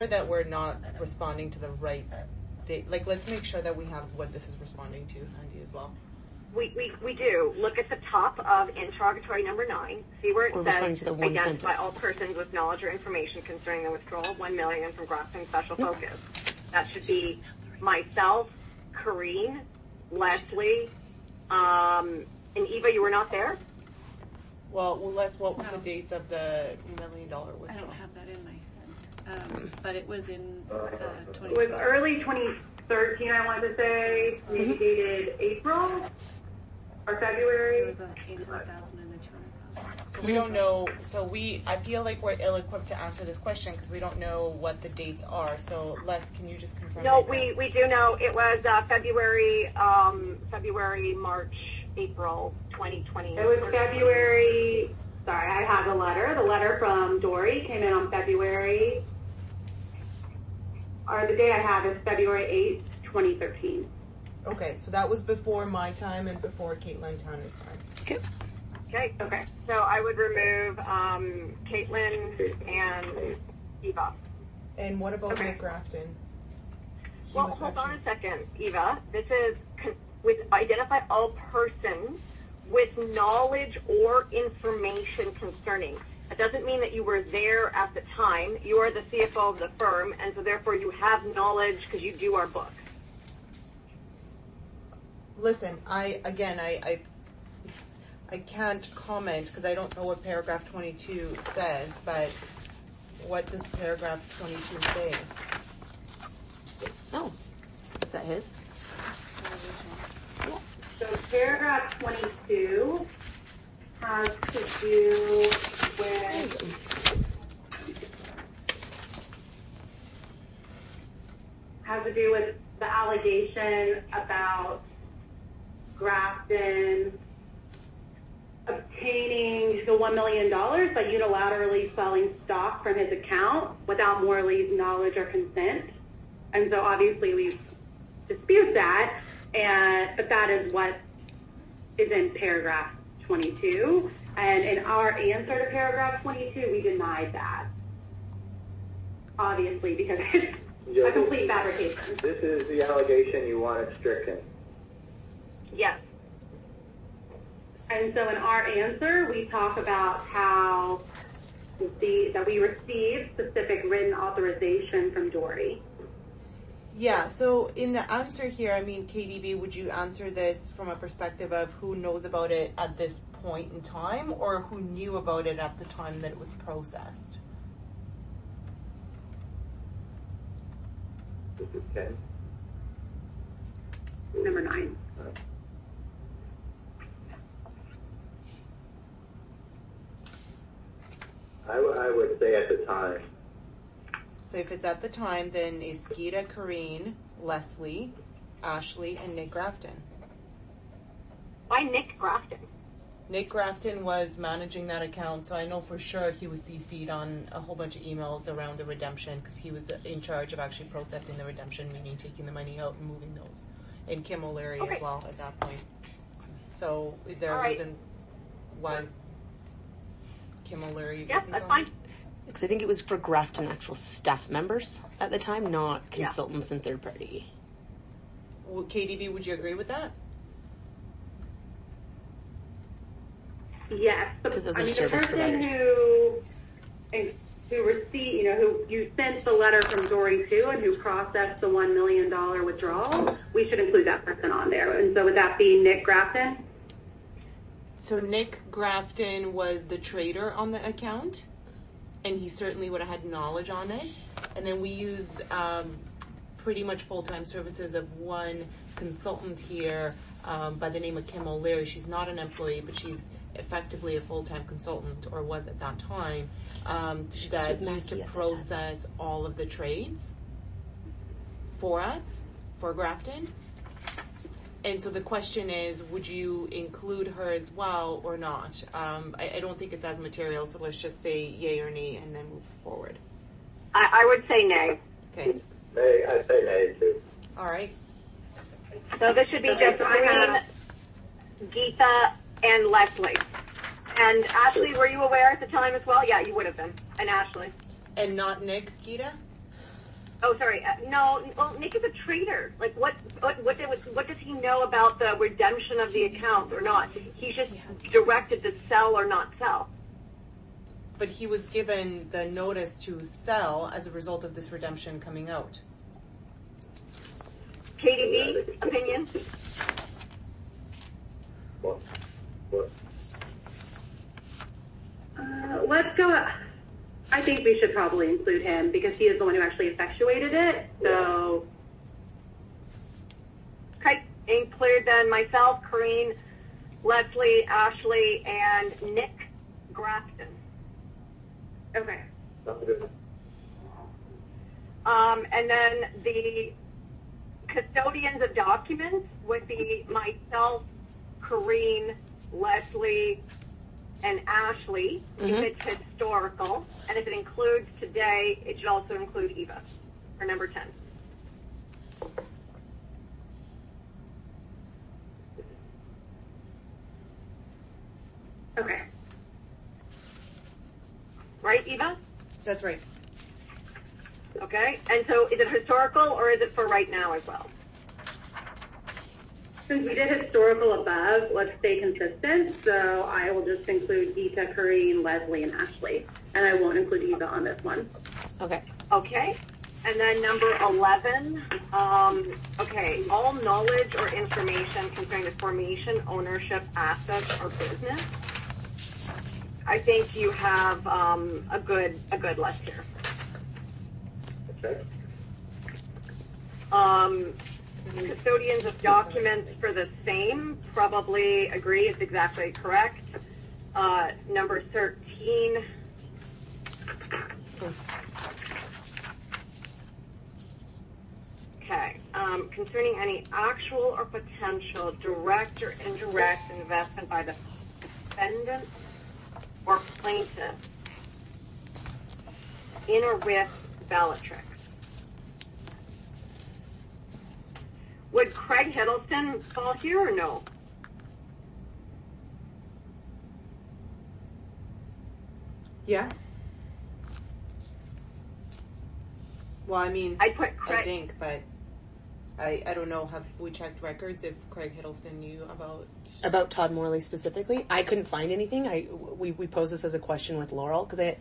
that we're not responding to the right date. Like, let's make sure that we have what this is responding to handy as well. We do. Look at the top of interrogatory number 9. See where it says, identify all persons with knowledge or information concerning the withdrawal of $1 million from Grafton Special Focus. That should be myself, Karine, Leslie, and Eva, you were not there? Well, Les, what was the dates of the $1 million withdrawal? I don't have that in my head. But it was in 2012. It was early 2013, I want to say, maybe dated April or February. There was a $800,000 and a $200,000. So we don't know. So I feel like we're ill-equipped to answer this question because we don't know what the dates are. So Les, can you just confirm? No, we do know. It was February, March, April 2020. It was February. Sorry, I have the letter. The letter from Dory came in on February, or the day I have is February 8th, 2013. Okay, so that was before my time and before Caitlin Tanner's time. Okay. So I would remove Caitlin and Eva. And what about Nick Grafton? Well, hold on a second, Eva. This is with identify all persons with knowledge or information concerning. It doesn't mean that you were there at the time. You are the CFO of the firm, and so therefore you have knowledge because you do our books. Listen, I can't comment because I don't know what paragraph 22 says, but what does paragraph 22 say? Oh, is that his? Yeah. So paragraph 22 has to do with the allegation about Grafton obtaining the $1 million by unilaterally selling stock from his account without Morley's knowledge or consent. And so obviously we dispute that, but that is what is in paragraph 22. And in our answer to paragraph 22, we denied that, obviously, because it's a complete fabrication. This is the allegation you wanted stricken. Yes. And so in our answer, we talk about how that we received specific written authorization from Dory. Yeah, so in the answer here, I mean, KDB, would you answer this from a perspective of who knows about it at this point in time or who knew about it at the time that it was processed? This is Ken. Number 9. I would say at the time. So if it's at the time, then it's Gita, Karine, Leslie, Ashley, and Nick Grafton. Why Nick Grafton? Nick Grafton was managing that account, so I know for sure he was CC'd on a whole bunch of emails around the redemption because he was in charge of actually processing the redemption, meaning taking the money out and moving those. And Kim O'Leary as well at that point. So is there a reason why Kim O'Leary Yes, that's fine. Because I think it was for Grafton actual staff members at the time, not consultants and third party. Well, KDB, would you agree with that? Yes, but Because those I are mean, the service person providers. who received, who you sent the letter from Dory to and who processed the $1 million withdrawal, we should include that person on there. And so would that be Nick Grafton? So Nick Grafton was the trader on the account, and he certainly would have had knowledge on it. And then we use pretty much full-time services of one consultant here by the name of Kim O'Leary. She's not an employee, but she's effectively a full-time consultant, or was at that time, that used to process all of the trades for us, for Grafton. And so the question is, would you include her as well or not? I don't think it's as material, so let's just say yay or nay and then move forward. I would say nay. Okay. Nay, I say nay too. All right. So this should be just Karine, Geeta, and Leslie. And Ashley, were you aware at the time as well? Yeah, you would have been. And Ashley. And not Nick, Geeta? Oh, sorry. No, well, Nick is a trader. Like, what does he know about the redemption of the account or not? He's just directed to sell or not sell. But he was given the notice to sell as a result of this redemption coming out. KDB, opinion? What? Let's go. I think we should probably include him because he is the one who actually effectuated it. So, Okay, include then myself, Corrine, Leslie, Ashley, and Nick Grafton. okay. Sounds good. And then the custodians of documents would be myself, Corrine, Leslie, and Ashley, if it's historical. And if it includes today, it should also include Eva, for number 10. Okay. Right, Eva? That's right. Okay. And so is it historical or is it for right now as well? Since we did historical above, let's stay consistent. So I will just include Geeta, Corrine, Leslie, and Ashley. And I won't include Eva on this one. Okay. Okay. And then number 11, okay, all knowledge or information concerning the formation, ownership, assets, or business. I think you have a good list here. Okay. Custodians of documents for the same, probably agree, it's exactly correct. Number 13. Okay. Concerning any actual or potential direct or indirect investment by the defendant or plaintiff in or with Bellatrix. Would Craig Hiddleston fall here or no? Yeah. Well, I mean, I'd put Craig. I think, but I don't know. Have we checked records if Craig Hiddleston knew about Todd Morley specifically? I couldn't find anything. We posed this as a question with Laurel because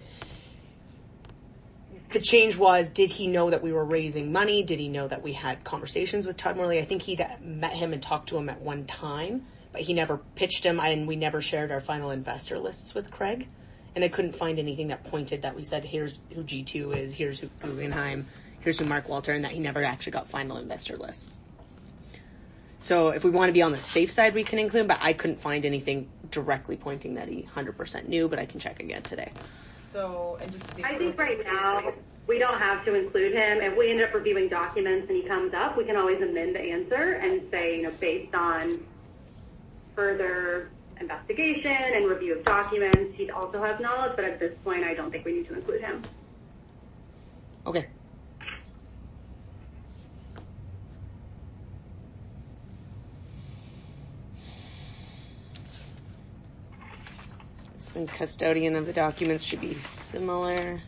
the change was, did he know that we were raising money? Did he know that we had conversations with Todd Morley? I think he'd met him and talked to him at one time, but he never pitched him, and we never shared our final investor lists with Craig. And I couldn't find anything that pointed that we said, here's who G2 is, here's who Guggenheim, here's who Mark Walter, and that he never actually got final investor lists. So if we want to be on the safe side, we can include him, but I couldn't find anything directly pointing that he 100% knew, but I can check again today. So, and just to be I think right now we don't have to include him. If we end up reviewing documents and he comes up, we can always amend the answer and say, based on further investigation and review of documents, he also has knowledge, but at this point, I don't think we need to include him. Okay. So custodian of the documents should be similar.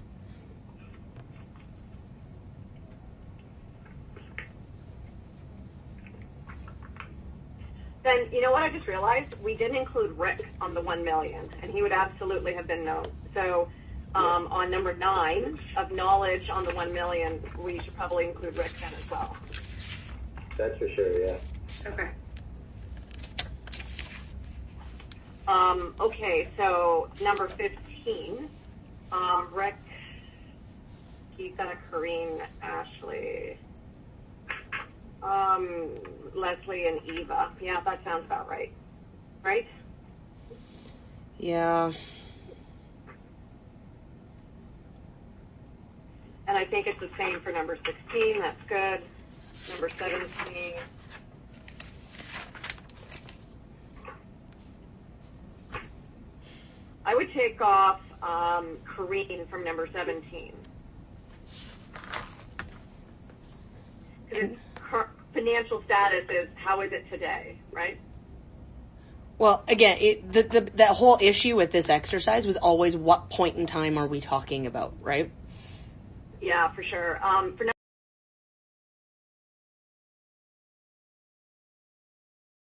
Then, you know what I just realized? We didn't include Rick on the 1 million, and he would absolutely have been known. So on number 9 of knowledge on the 1 million, we should probably include Rick then as well. That's for sure, yeah. Okay. Okay, so number 15, Rick, Geeta, Corrine, Ashley, Leslie, and Eva. Yeah, that sounds about right. Right? Yeah. And I think it's the same for number 16. That's good. Number 17. I would take off Corrine from number 17. Because financial status is, how is it today, right? Well, again, the whole issue with this exercise was always what point in time are we talking about, right? Yeah, for sure. For